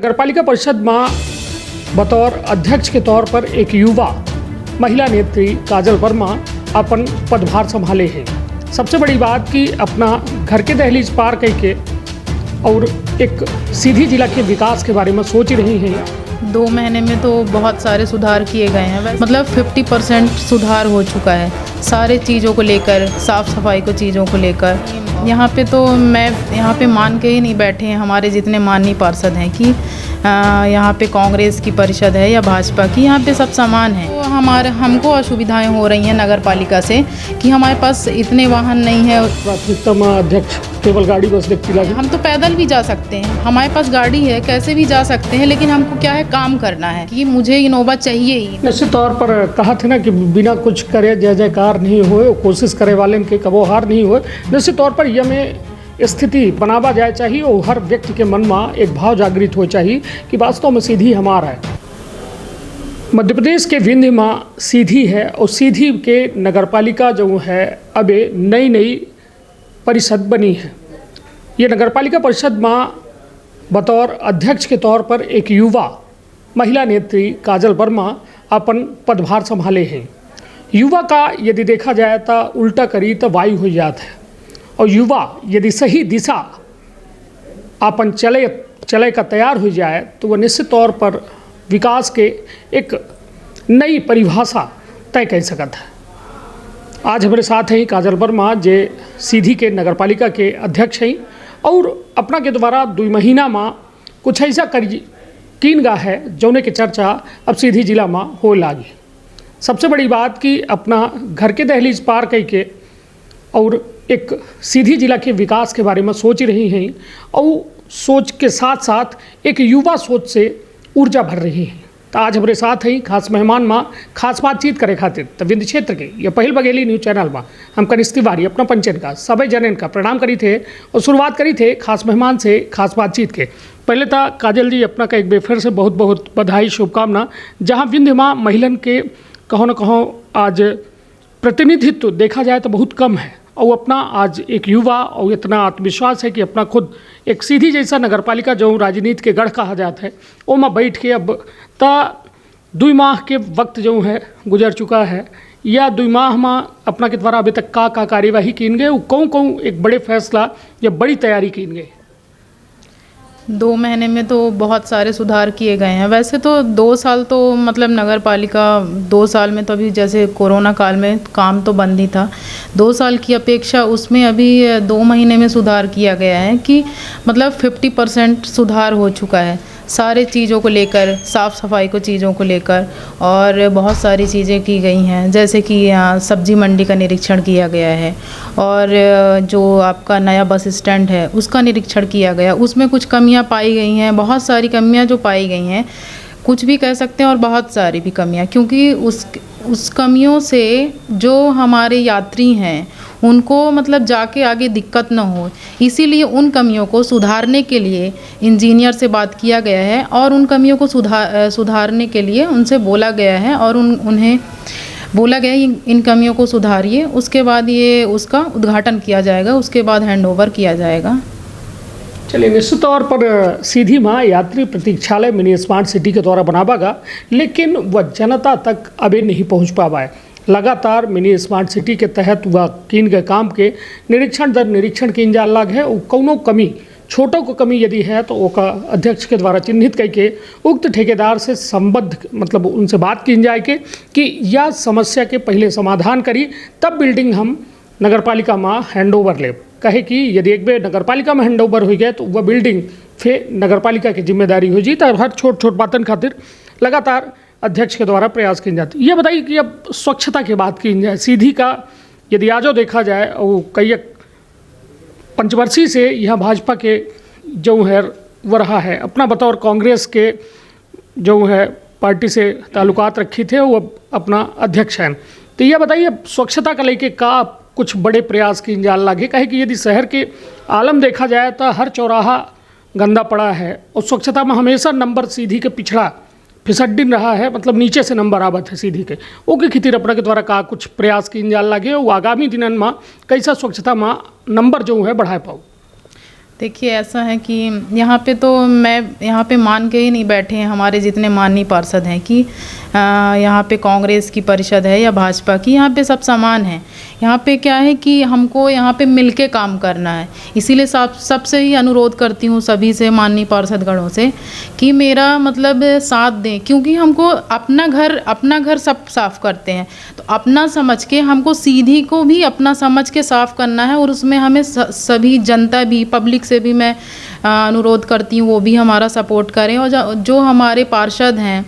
नगरपालिका परिषद में बतौर अध्यक्ष के तौर पर एक युवा महिला नेत्री काजल वर्मा अपन पदभार संभाले हैं। सबसे बड़ी बात कि अपना घर के दहलीज पार करके और एक सीधी जिला के विकास के बारे में सोच रही हैं। 2 महीने में तो बहुत सारे सुधार किए गए हैं, मतलब 50% सुधार हो चुका है सारे चीज़ों को लेकर, साफ़ सफाई को चीज़ों को लेकर। यहाँ पे तो मैं यहाँ पे मान के ही नहीं बैठे हैं हमारे जितने माननीय पार्षद हैं कि यहाँ पे कांग्रेस की परिषद है या भाजपा की, यहाँ पे सब समान है। तो हमको असुविधाएं हो रही हैं नगर पालिका से कि हमारे पास इतने वाहन नहीं है। प्राथमिकता में अध्यक्ष केवल गाड़ी बस देखती लगी। हम तो पैदल भी जा सकते हैं, हमारे पास गाड़ी है, कैसे भी जा सकते हैं, लेकिन हमको क्या है, काम करना है कि मुझे इनोवा चाहिए ही। निश्चित तौर पर कहा थे ना कि बिना कुछ करे जय जयकार नहीं होए, कोशिश करे वाले के कबो हार नहीं होए। निश्चित तौर पर यह में स्थिति बनावा जाए चाहिए और हर व्यक्ति के मन में एक भाव जागृत हो चाहिए कि वास्तव में सीधी हमारा है। मध्य प्रदेश के विंध्य में सीधी है और सीधी के नगरपालिका जो है अब नई परिषद बनी है। ये नगरपालिका परिषद में बतौर अध्यक्ष के तौर पर एक युवा महिला नेत्री काजल वर्मा अपन पदभार संभाले हैं। युवा का यदि देखा जाए तो उल्टा करी तो वायु हो जाता है और युवा यदि सही दिशा अपन चले का तैयार हो जाए तो वह निश्चित तौर पर विकास के एक नई परिभाषा तय कर सकता है। आज हमारे साथ हैं काजल वर्मा जे सीधी के नगरपालिका के अध्यक्ष हैं और अपना के द्वारा 2 महीना में कुछ ऐसा कीन गा है जौने के चर्चा अब सीधी जिला में हो लागी। सबसे बड़ी बात कि अपना घर के दहलीज पार करके और एक सीधी जिला के विकास के बारे में सोच रही हैं और सोच के साथ साथ एक युवा सोच से ऊर्जा भर रही हैं। तो आज हमारे साथ हैं खास मेहमान में खास बातचीत करे खातिर तो विंध्य क्षेत्र के ये पहल बघेली न्यूज़ चैनल में हम कनिष्ठ तिवारी अपना पंचन का सभी जनन का प्रणाम करी थे और शुरुआत करी थे खास मेहमान से खास बातचीत के। पहले तो काजल जी अपना का एक बार फिर से बहुत बहुत बधाई शुभकामना। जहाँ विंध्य में महिलन के कहो न कहो आज प्रतिनिधित्व देखा जाए तो बहुत कम है और अपना आज एक युवा और इतना आत्मविश्वास है कि अपना खुद एक सीधी जैसा नगरपालिका जो राजनीति के गढ़ कहा जाता है वो में बैठ के अब ता 2 माह के वक्त जो है गुजर चुका है या 2 माह में अपना के द्वारा अभी तक का कार्यवाही कीन गए, कौन एक बड़े फैसला या बड़ी तैयारी कीन गए। 2 महीने में तो बहुत सारे सुधार किए गए हैं। वैसे तो 2 साल तो मतलब नगर पालिका 2 साल में तो अभी जैसे कोरोना काल में काम तो बंद ही था, 2 साल की अपेक्षा उसमें अभी 2 महीने में सुधार किया गया है कि मतलब 50% सुधार हो चुका है सारे चीज़ों को लेकर, साफ़ सफाई को चीज़ों को लेकर। और बहुत सारी चीज़ें की गई हैं जैसे कि सब्जी मंडी का निरीक्षण किया गया है और जो आपका नया बस स्टैंड है उसका निरीक्षण किया गया। उसमें कुछ कमियां पाई गई हैं, बहुत सारी कमियां जो पाई गई हैं, कुछ भी कह सकते हैं और बहुत सारी भी कमियां, क्योंकि उस कमियों से जो हमारे यात्री हैं उनको मतलब जाके आगे दिक्कत ना हो, इसीलिए उन कमियों को सुधारने के लिए इंजीनियर से बात किया गया है और उन कमियों को सुधारने के लिए उनसे बोला गया है और उन्हें बोला गया है इन कमियों को सुधारिए। उसके बाद ये उसका उद्घाटन किया जाएगा, उसके बाद हैंडओवर किया जाएगा। चलिए, निश्चित तौर पर सीधी माँ यात्री प्रतीक्षालय मिनी स्मार्ट सिटी के द्वारा बनावागा, लेकिन वह जनता तक अभी नहीं पहुँच पावा है। लगातार मिनी स्मार्ट सिटी के तहत वह कीन गए काम के निरीक्षण दर निरीक्षण कीन जा लग है। कौनो कमी छोटों को कमी यदि है तो वो का अध्यक्ष के द्वारा चिन्हित करके उक्त ठेकेदार से संबद्ध मतलब उनसे बात की जाए कि यह समस्या के पहले समाधान करी तब बिल्डिंग हम नगरपालिका में हैंडओवर ले। कहे कि यदि एक बार नगरपालिका में हैंडओवर हो गया तो वह बिल्डिंग फिर नगरपालिका की जिम्मेदारी हो जी। तो हर छोट बातन खातिर लगातार अध्यक्ष के द्वारा प्रयास किए जाते। ये बताइए कि अब स्वच्छता की बात की जाए, सीधी का यदि आजो देखा जाए और कई पंचवर्षीय से यह भाजपा के जो है वो रहा है, अपना बतौर कांग्रेस के जो है पार्टी से ताल्लुकात रखी थे, वो अपना अध्यक्ष हैं। तो यह बताइए स्वच्छता का लेके का कुछ बड़े प्रयास की जान लगे। कहे कि यदि शहर के आलम देखा जाए तो हर चौराहा गंदा पड़ा है और स्वच्छता में हमेशा नंबर सीधी के पिछड़ा फिसड्डिन रहा है, मतलब नीचे से नंबर आवत है सीधी के। ओके खितिर अपना के द्वारा का कुछ प्रयास की जान लगे और आगामी दिनन में कैसा स्वच्छता में नंबर जो है बढ़ाए पाओ। देखिए ऐसा है कि यहाँ पे तो मैं यहाँ पे मान के ही नहीं बैठे हैं हमारे जितने माननीय पार्षद हैं कि यहाँ पे कांग्रेस की परिषद है या भाजपा की, यहाँ पे सब समान हैं। यहाँ पे क्या है कि हमको यहाँ पे मिलके काम करना है, इसीलिए सबसे ही अनुरोध करती हूँ सभी से, माननीय पार्षदगणों से, कि मेरा मतलब साथ दें, क्योंकि हमको अपना घर सब साफ़ करते हैं तो अपना समझ के हमको सीधी को भी अपना समझ के साफ़ करना है, और उसमें हमें सभी जनता भी, पब्लिक से भी मैं अनुरोध करती हूँ वो भी हमारा सपोर्ट करें, और जो हमारे पार्षद हैं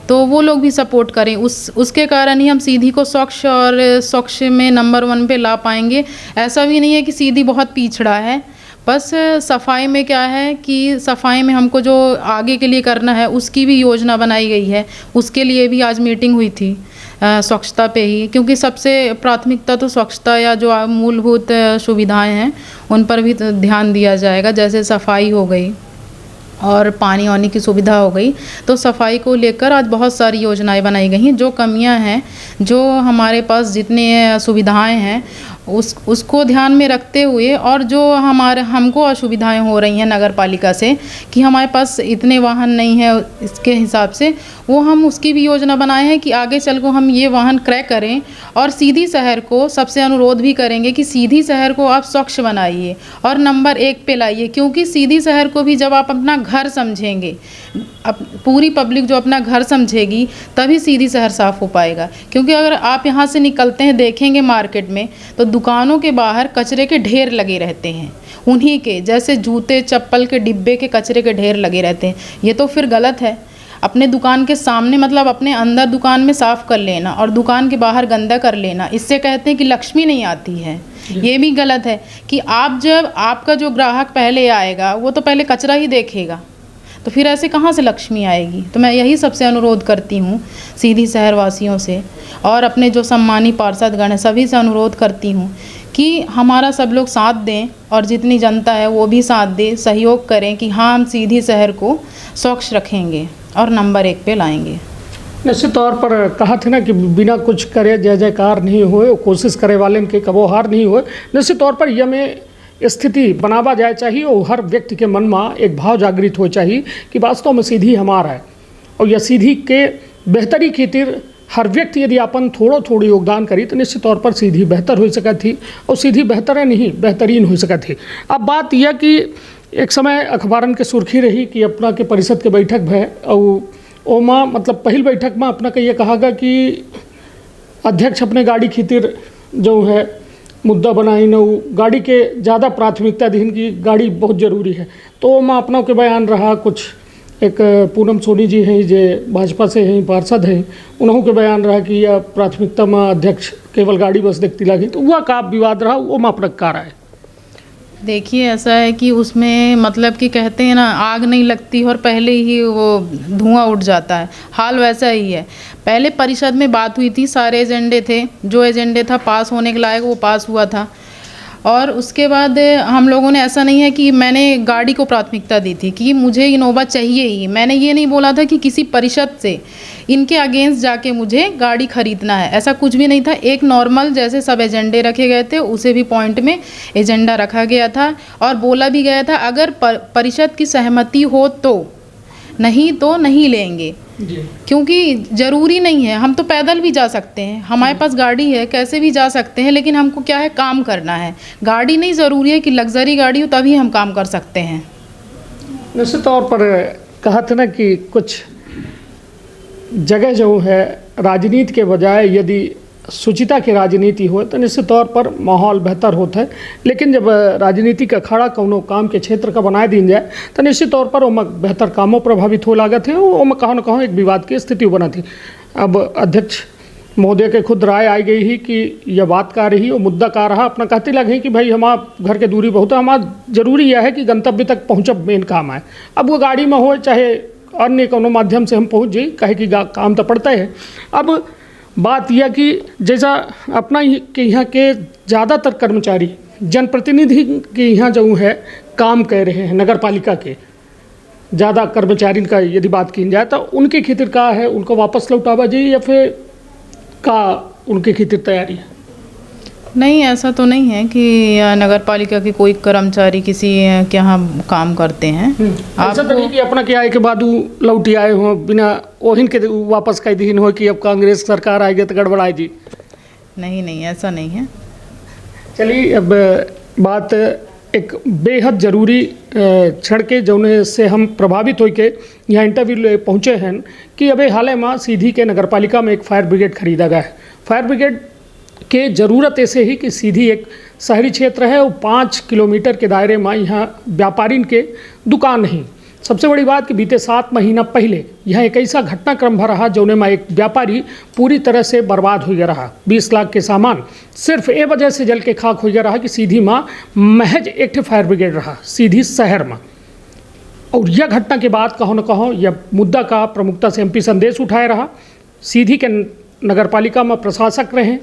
तो वो लोग भी सपोर्ट करें। उसके कारण ही हम सीधी को स्वच्छ में नंबर 1 पे ला पाएंगे। ऐसा भी नहीं है कि सीधी बहुत पिछड़ा है, बस सफाई में क्या है कि सफाई में हमको जो आगे के लिए करना है उसकी भी योजना बनाई गई है। उसके लिए भी आज मीटिंग हुई थी स्वच्छता पे ही, क्योंकि सबसे प्राथमिकता तो स्वच्छता या जो मूलभूत सुविधाएं हैं उन पर भी तो ध्यान दिया जाएगा, जैसे सफाई हो गई और पानी वानी की सुविधा हो गई। तो सफाई को लेकर आज बहुत सारी योजनाएं बनाई गई हैं। जो कमियां हैं, जो हमारे पास जितने सुविधाएं हैं उसको ध्यान में रखते हुए, और जो हमको असुविधाएं हो रही हैं नगर पालिका से कि हमारे पास इतने वाहन नहीं है, इसके हिसाब से वो हम उसकी भी योजना बनाए हैं कि आगे चल को हम ये वाहन क्रय करें। और सीधी शहर को सबसे अनुरोध भी करेंगे कि सीधी शहर को आप स्वच्छ बनाइए और नंबर 1 पे लाइए, क्योंकि सीधी शहर को भी जब आप अपना घर समझेंगे, पूरी पब्लिक जो अपना घर समझेगी तभी सीधी शहर साफ़ हो पाएगा। क्योंकि अगर आप यहाँ से निकलते हैं, देखेंगे मार्केट में तो दुकानों के बाहर कचरे के ढेर लगे रहते हैं, उन्हीं के जैसे जूते चप्पल के डिब्बे के कचरे के ढेर लगे रहते हैं। ये तो फिर गलत है। अपने दुकान के सामने मतलब अपने अंदर दुकान में साफ़ कर लेना और दुकान के बाहर गंदा कर लेना, इससे कहते हैं कि लक्ष्मी नहीं आती है। ये भी गलत है कि जब आपका जो ग्राहक पहले आएगा वो तो पहले कचरा ही देखेगा, तो फिर ऐसे कहाँ से लक्ष्मी आएगी। तो मैं यही सबसे अनुरोध करती हूँ सीधी शहर वासियों से, और अपने जो सम्मानी पार्षदगण हैं सभी से अनुरोध करती हूँ कि हमारा सब लोग साथ दें, और जितनी जनता है वो भी साथ दे, सहयोग करें कि हाँ हम सीधी शहर को स्वच्छ रखेंगे और नंबर 1 पे लाएंगे। निश्चित तौर पर कहा था ना कि बिना कुछ करे जय जयकार नहीं होए, कोशिश करे वाले के कबो हार नहीं होए। निश्चित तौर पर यह में स्थिति बनावा जाए चाहिए और हर व्यक्ति के मन में एक भाव जागृत हो चाहिए कि वास्तव में सीधी हमारा है, और यह सीधी के बेहतरी खातिर हर व्यक्ति यदि अपन थोड़ा योगदान करी तो निश्चित तौर पर सीधी बेहतर हो सकती थी, और सीधी बेहतर नहीं बेहतरीन हो सकती थी। अब बात यह कि एक समय अखबारन के सुर्खी रही कि अपना के परिषद के बैठक भय, और ओमा मतलब पहल बैठक में अपना का ये कहागा कि अध्यक्ष अपने गाड़ी खातिर जो है मुद्दा बनाई न गाड़ी के ज़्यादा प्राथमिकता दीन की गाड़ी बहुत ज़रूरी है। तो ओमा अपना के बयान रहा, कुछ एक पूनम सोनी जी हैं जो भाजपा से हैं, पार्षद हैं, उन्हों के बयान रहा कि यह प्राथमिकता में अध्यक्ष केवल गाड़ी बस देखती लगी, तो वह का विवाद रहा, वो माँ प्रकार है। देखिए ऐसा है कि उसमें मतलब कि कहते हैं ना, आग नहीं लगती और पहले ही वो धुआं उठ जाता है, हाल वैसा ही है। पहले परिषद में बात हुई थी, सारे एजेंडे थे, जो एजेंडे था पास होने के लायक वो पास हुआ था, और उसके बाद हम लोगों ने, ऐसा नहीं है कि मैंने गाड़ी को प्राथमिकता दी थी कि मुझे इनोवा चाहिए ही। मैंने ये नहीं बोला था कि किसी परिषद से इनके अगेंस्ट जाके मुझे गाड़ी खरीदना है, ऐसा कुछ भी नहीं था। एक नॉर्मल जैसे सब एजेंडे रखे गए थे उसे भी पॉइंट में एजेंडा रखा गया था, और बोला भी गया था अगर परिषद की सहमति हो तो, नहीं तो नहीं लेंगे। क्योंकि ज़रूरी नहीं है, हम तो पैदल भी जा सकते हैं, हमारे पास गाड़ी है, कैसे भी जा सकते हैं, लेकिन हमको क्या है, काम करना है। गाड़ी नहीं ज़रूरी है कि लग्जरी गाड़ी हो तभी हम काम कर सकते हैं। निश्चित तौर पर कहा था ना कि कुछ जगह जो है राजनीति के बजाय यदि शुचिता की राजनीति हो तो निश्चित तौर पर माहौल बेहतर होता है, लेकिन जब राजनीति का अखाड़ा कोनो काम के क्षेत्र का बनाए दी जाए तो निश्चित तौर पर ओमें बेहतर कामों प्रभावित हो लागत है, ओमें कहाँ न कहाँ एक विवाद की स्थिति बना थी। अब अध्यक्ष महोदय के खुद राय आई गई ही कि यह बात का रही और मुद्दा का रहा, अपना कहते लगे कि भाई हमारा घर के दूरी बहुत है, हमारा जरूरी यह है कि गंतव्य तक पहुँचब मेन काम है। अब वो गाड़ी में हो चाहे अन्य कोनो माध्यम से हम पहुँच जाए, कहे कि काम तो पड़ता है। अब बात यह कि जैसा अपना के यहाँ के ज़्यादातर कर्मचारी जनप्रतिनिधि के यहाँ जो है काम कर रहे हैं, नगर पालिका के ज़्यादा कर्मचारी का यदि बात की जाए तो उनके खातिर का है, उनको वापस लौटावा जाइए या फिर का उनके खातिर तैयारी है? नहीं, ऐसा तो नहीं है कि नगर पालिका के कोई कर्मचारी किसी के यहाँ काम करते हैं। ऐसा तो नहीं कि अपना के आए के बाद उ लौटी आए हो बिना ओहिन के वापस कह दिन हो कि अब कांग्रेस सरकार आएगी तो गड़बड़ाए जी। नहीं नहीं, ऐसा नहीं है। चलिए अब बात एक बेहद जरूरी क्षण के जौने से हम प्रभावित होके यहाँ इंटरव्यू ले पहुँचे हैं कि अबे हाल में सीधी के नगर पालिका में एक फायर ब्रिगेड खरीदा गया है। फायर ब्रिगेड के ज़रूरत ऐसे ही कि सीधी एक शहरी क्षेत्र है और 5 किलोमीटर के दायरे में यहाँ व्यापारीन के दुकान नहीं। सबसे बड़ी बात कि बीते 7 महीना पहले यहाँ एक ऐसा घटनाक्रम भर रहा जौने में एक व्यापारी पूरी तरह से बर्बाद हो गया रहा। 20 लाख के सामान सिर्फ ए वजह से जल के खाक हो गया रहा कि सीधी माँ महज एक फायर ब्रिगेड रहा सीधी शहर में। और यह घटना के बाद कहो न कहो यह मुद्दा का प्रमुखता से एमपी संदेश उठाए रहा। सीधी के नगर पालिका में प्रशासक रहे,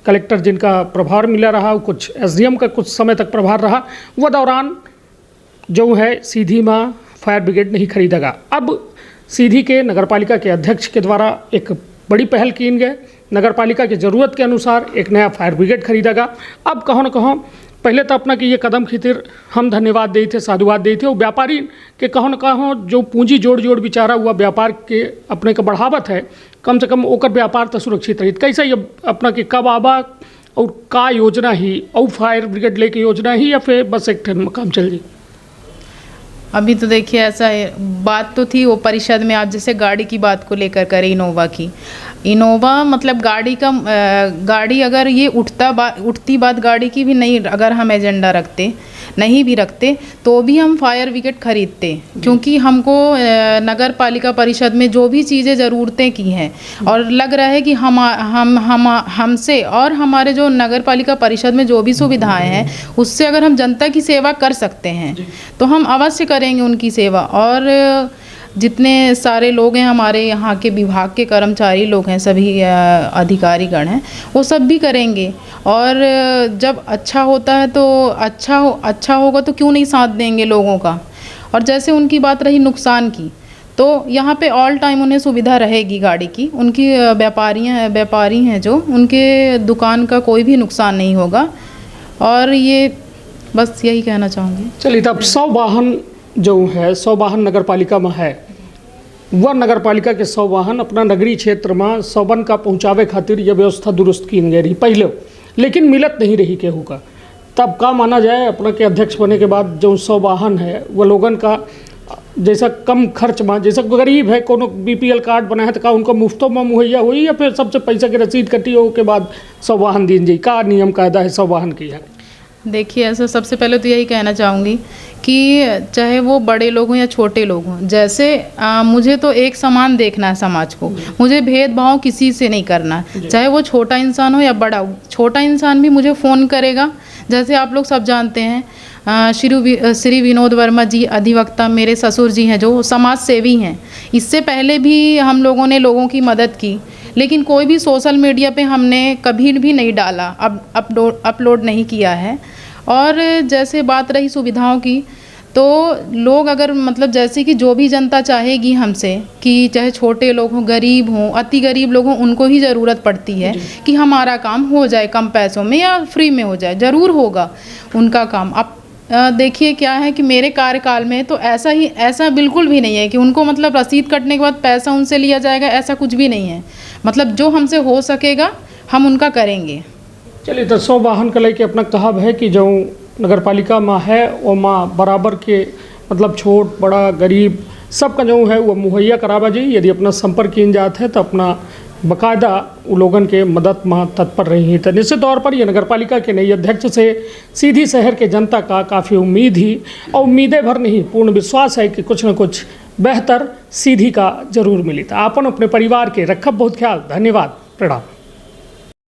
कलेक्टर जिनका प्रभार मिला रहा, कुछ एसडीएम का कुछ समय तक प्रभार रहा। वह दौरान जो है सीधी में फायर ब्रिगेड नहीं खरीदा गया। अब सीधी के नगरपालिका के अध्यक्ष के द्वारा एक बड़ी पहल की गए, नगरपालिका की ज़रूरत के अनुसार एक नया फायर ब्रिगेड खरीदा गया। अब कहो न कहो पहले तो अपना कि ये कदम खातिर हम धन्यवाद दी थे, साधुवाद दी थे। और व्यापारी के कहो न कहो जो पूंजी जोड़ जोड़ बिचारा हुआ व्यापार के अपने का बढ़ावत है, कम से कम ओकर व्यापार तो सुरक्षित रही। कैसे ये अपना कि कब आबा और का योजना ही और फायर ब्रिगेड लेके योजना ही या फिर बस एक काम चल जी? अभी तो देखिए ऐसा है, बात तो थी वो परिषद में। आप जैसे गाड़ी की बात को लेकर करें, इनोवा की, इनोवा मतलब गाड़ी अगर ये उठती बात गाड़ी की भी नहीं, अगर हम एजेंडा रखते नहीं भी रखते तो भी हम फायर ब्रिगेड खरीदते, क्योंकि हमको नगर पालिका परिषद में जो भी चीज़ें ज़रूरतें की हैं और लग रहा है कि हमसे और हमारे जो नगर पालिका परिषद में जो भी सुविधाएं हैं उससे अगर हम जनता की सेवा कर सकते हैं तो हम अवश्य करेंगे उनकी सेवा। और जितने सारे लोग हैं हमारे यहाँ के विभाग के कर्मचारी लोग हैं, सभी अधिकारीगण हैं, वो सब भी करेंगे। और जब अच्छा होता है तो अच्छा होगा तो क्यों नहीं साथ देंगे लोगों का। और जैसे उनकी बात रही नुकसान की, तो यहाँ पे ऑल टाइम उन्हें सुविधा रहेगी गाड़ी की। उनकी व्यापारी हैं जो, उनके दुकान का कोई भी नुकसान नहीं होगा। और ये बस यही कहना चाहूँगी। चलिए, तब 100 वाहन जो है 100 वाहन नगर पालिका में है, वह नगर पालिका के 100 वाहन अपना नगरीय क्षेत्र में 100 का पहुँचावे खातिर यह व्यवस्था दुरुस्त की गई रही पहले, लेकिन मिलत नहीं रही केहू का। तब का माना जाए अपना के अध्यक्ष बने के बाद जो 100 वाहन है वह लोगन का जैसा कम खर्च में, जैसा गरीब है कोनो बीपीएल कार्ड बना है तो का उनको मुफ्तों में मुहैया हुई या फिर सबसे पैसा की रसीद कटी हो के बाद 100 वाहन दी जाए? का नियम कायदा है 100 वाहन की है? देखिए ऐसा सबसे पहले तो यही कहना चाहूँगी कि चाहे वो बड़े लोग हों या छोटे लोग हों, जैसे मुझे तो एक समान देखना है समाज को, मुझे भेदभाव किसी से नहीं करना, चाहे वो छोटा इंसान हो या बड़ा हो। छोटा इंसान भी मुझे फ़ोन करेगा, जैसे आप लोग सब जानते हैं श्री विनोद वर्मा जी अधिवक्ता मेरे ससुर जी हैं जो समाज सेवी हैं। इससे पहले भी हम लोगों ने लोगों की मदद की, लेकिन कोई भी सोशल मीडिया पे हमने कभी भी नहीं डाला, अपलोड नहीं किया है। और जैसे बात रही सुविधाओं की, तो लोग अगर मतलब जैसे कि जो भी जनता चाहेगी हमसे कि चाहे छोटे लोग हों, गरीब हों, अति गरीब लोग हों, उनको ही ज़रूरत पड़ती है कि हमारा काम हो जाए कम पैसों में या फ्री में हो जाए, ज़रूर होगा उनका काम। अब देखिए क्या है कि मेरे कार्यकाल में तो ऐसा बिल्कुल भी नहीं है कि उनको मतलब रसीद कटने के बाद पैसा उनसे लिया जाएगा, ऐसा कुछ भी नहीं है। मतलब जो हमसे हो सकेगा हम उनका करेंगे। चलिए, तो 100 वाहन का लेके अपना कहब है कि जो नगर पालिका में है वो माँ बराबर के मतलब छोट बड़ा गरीब सबका जो है वो मुहैया करावा जी। यदि अपना संपर्क किन जात है तो अपना बाकायदा वो लोगन के मदद में तत्पर रही हैं। तो निश्चित तौर पर यह नगर पालिका के नई अध्यक्ष से सीधी शहर के जनता का काफ़ी उम्मीद ही और उम्मीदें भर नहीं पूर्ण विश्वास है कि कुछ न कुछ बेहतर सीधी का जरूर मिली। तो आपन अपने परिवार के रखब बहुत ख्याल। धन्यवाद, प्रणाम।